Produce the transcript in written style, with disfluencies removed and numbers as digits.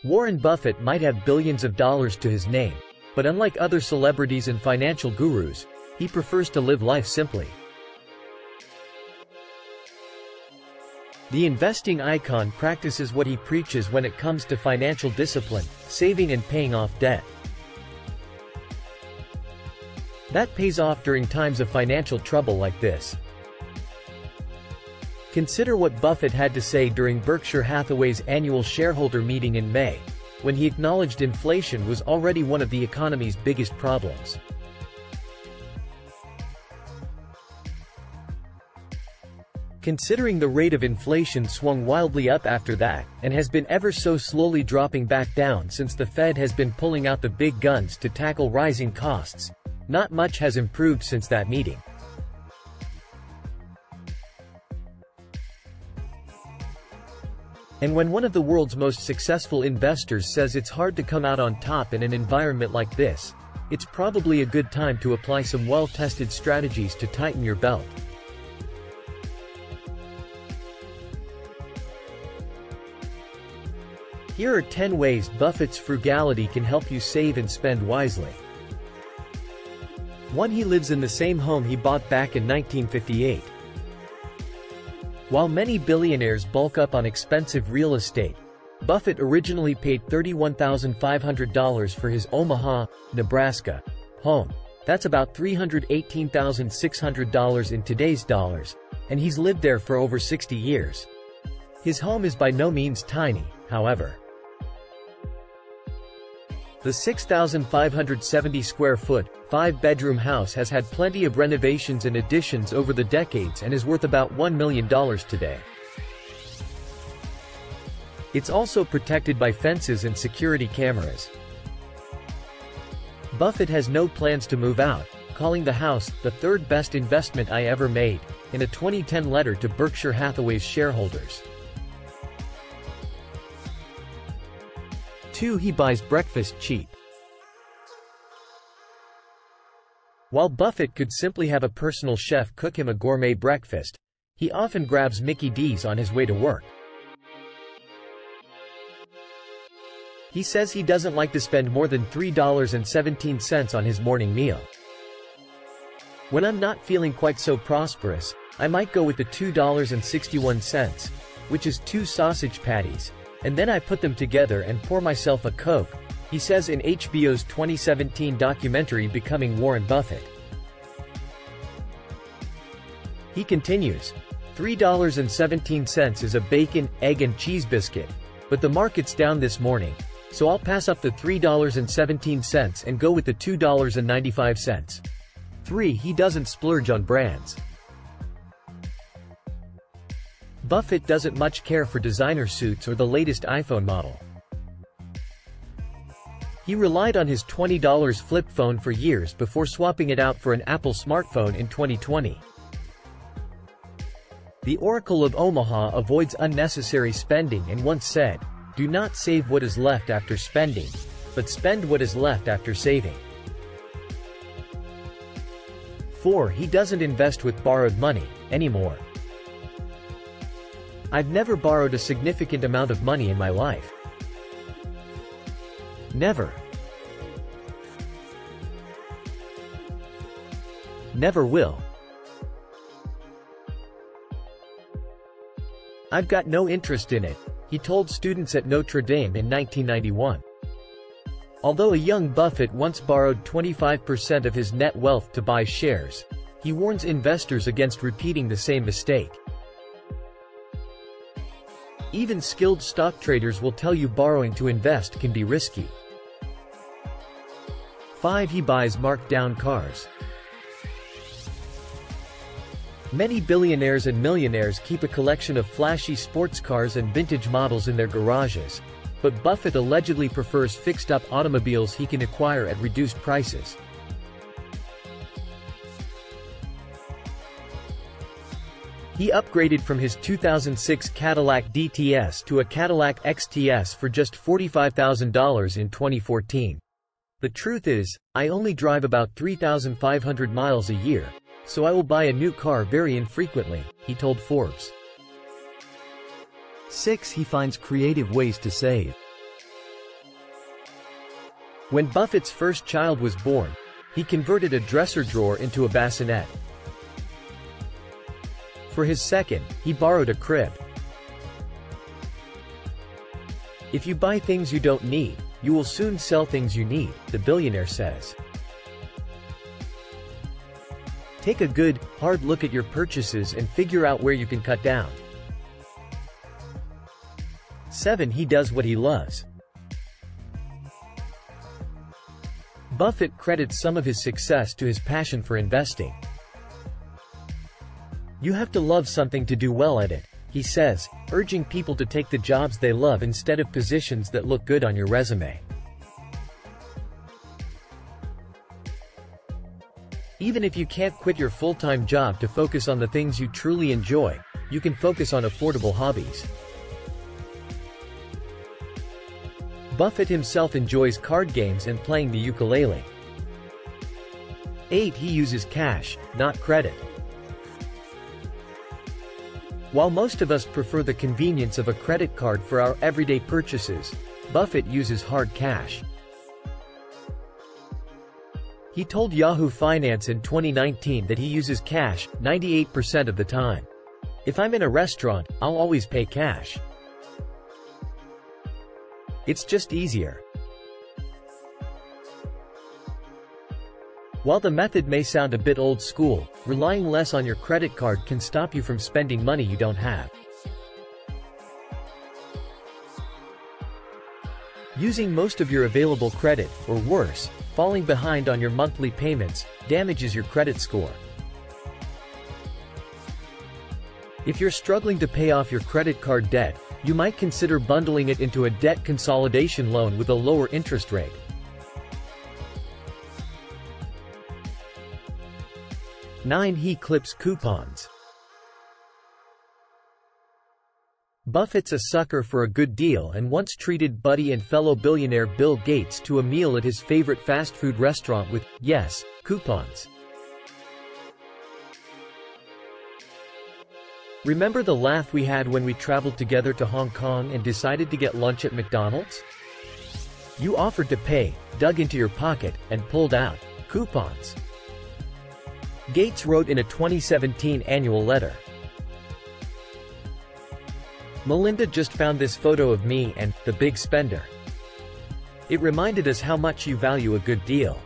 Warren Buffett might have billions of dollars to his name, but unlike other celebrities and financial gurus, he prefers to live life simply. The investing icon practices what he preaches when it comes to financial discipline, saving and paying off debt. That pays off during times of financial trouble like this. Consider what Buffett had to say during Berkshire Hathaway's annual shareholder meeting in May, when he acknowledged inflation was already one of the economy's biggest problems. Considering the rate of inflation swung wildly up after that, and has been ever so slowly dropping back down since the Fed has been pulling out the big guns to tackle rising costs, not much has improved since that meeting. And when one of the world's most successful investors says it's hard to come out on top in an environment like this, it's probably a good time to apply some well-tested strategies to tighten your belt. Here are 10 ways Buffett's frugality can help you save and spend wisely. 1. He lives in the same home he bought back in 1958. While many billionaires bulk up on expensive real estate, Buffett originally paid $31,500 for his Omaha, Nebraska, home. That's about $318,600 in today's dollars, and he's lived there for over 60 years. His home is by no means tiny, however. The 6,570 square foot, 5-bedroom house has had plenty of renovations and additions over the decades and is worth about $1 million today. It's also protected by fences and security cameras. Buffett has no plans to move out, calling the house the third best investment I ever made, in a 2010 letter to Berkshire Hathaway's shareholders. 2. He buys breakfast cheap. While Buffett could simply have a personal chef cook him a gourmet breakfast, he often grabs Mickey D's on his way to work. He says he doesn't like to spend more than $3.17 on his morning meal. When I'm not feeling quite so prosperous, I might go with the $2.61, which is 2 sausage patties, and then I put them together and pour myself a Coke, he says in HBO's 2017 documentary Becoming Warren Buffett. He continues, $3.17 is a bacon, egg and cheese biscuit, but the market's down this morning, so I'll pass up the $3.17 and go with the $2.95. 3. He doesn't splurge on brands. Buffett doesn't much care for designer suits or the latest iPhone model. He relied on his $20 flip phone for years before swapping it out for an Apple smartphone in 2020. The Oracle of Omaha avoids unnecessary spending and once said, "Do not save what is left after spending, but spend what is left after saving." 4. He doesn't invest with borrowed money anymore. I've never borrowed a significant amount of money in my life. Never. Never will. I've got no interest in it, he told students at Notre Dame in 1991. Although a young Buffett once borrowed 25% of his net wealth to buy shares, he warns investors against repeating the same mistake. Even skilled stock traders will tell you borrowing to invest can be risky. 5. He buys marked-down cars. Many billionaires and millionaires keep a collection of flashy sports cars and vintage models in their garages, but Buffett allegedly prefers fixed-up automobiles he can acquire at reduced prices. He upgraded from his 2006 Cadillac DTS to a Cadillac XTS for just $45,000 in 2014. The truth is, I only drive about 3,500 miles a year, so I will buy a new car very infrequently, he told Forbes. 6. He finds creative ways to save. When Buffett's first child was born, he converted a dresser drawer into a bassinet. For his second, he borrowed a crib. If you buy things you don't need, you will soon sell things you need, the billionaire says. Take a good, hard look at your purchases and figure out where you can cut down. 7. He does what he loves. Buffett credits some of his success to his passion for investing. You have to love something to do well at it, he says, urging people to take the jobs they love instead of positions that look good on your resume. Even if you can't quit your full-time job to focus on the things you truly enjoy, you can focus on affordable hobbies. Buffett himself enjoys card games and playing the ukulele. 8. He uses cash, not credit. While most of us prefer the convenience of a credit card for our everyday purchases, Buffett uses hard cash. He told Yahoo Finance in 2019 that he uses cash 98% of the time. If I'm in a restaurant, I'll always pay cash. It's just easier. While the method may sound a bit old school, relying less on your credit card can stop you from spending money you don't have. Using most of your available credit, or worse, falling behind on your monthly payments, damages your credit score. If you're struggling to pay off your credit card debt, you might consider bundling it into a debt consolidation loan with a lower interest rate. (9) He clips coupons. Buffett's a sucker for a good deal and once treated buddy and fellow billionaire Bill Gates to a meal at his favorite fast food restaurant with, yes, coupons. Remember the laugh we had when we traveled together to Hong Kong and decided to get lunch at McDonald's? You offered to pay, dug into your pocket, and pulled out coupons. Gates wrote in a 2017 annual letter. Melinda just found this photo of me and the big spender. It reminded us how much you value a good deal.